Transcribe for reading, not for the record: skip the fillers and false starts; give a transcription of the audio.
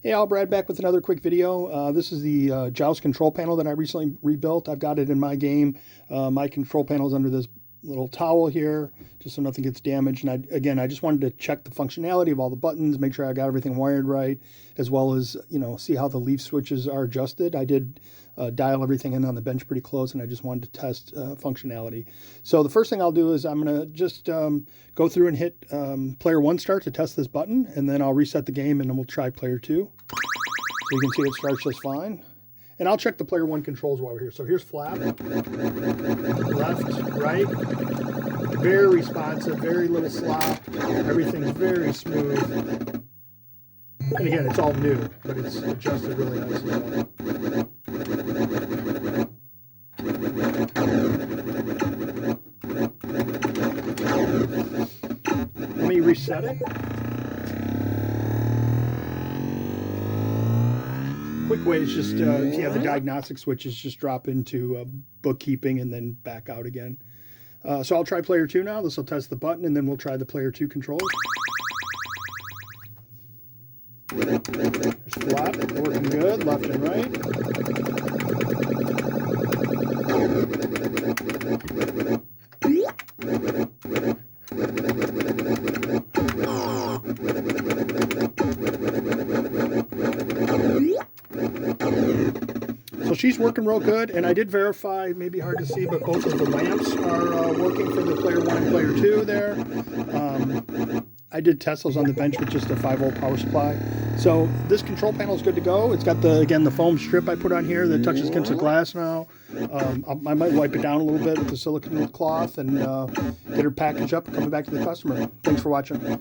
Hey, Al, Brad back with another quick video. This is the Joust Control Panel that I recently rebuilt. I've got it in my game. My control panel is under this little towel here, just so nothing gets damaged. And I just wanted to check the functionality of all the buttons, make sure I got everything wired right, as well as, see how the leaf switches are adjusted. I did dial everything in on the bench pretty close, and I just wanted to test functionality. So the first thing I'll do is I'm going to just go through and hit player 1 start to test this button, and then I'll reset the game, and then we'll try player 2. So you can see it starts just fine. And I'll check the player 1 controls while we're here. So here's flap, left, right, very responsive, very little slop, everything's very smooth. And again, it's all new, but it's adjusted really nicely. Let me reset it. Quick way is just, if you have the diagnostic switches, just drop into bookkeeping and then back out again. So I'll try player 2 now. This will test the button, and then we'll try the player 2 controls. There's flap, working good, left and right. So she's working real good, and I did verify, maybe hard to see, but both of the lamps are working for the player 1 and player 2 there. I did test those on the bench with just a 5-volt power supply. So this control panel is good to go. It's got the foam strip I put on here that touches against the glass now. I might wipe it down a little bit with the silicone cloth and get her packaged up and coming back to the customer. Thanks for watching.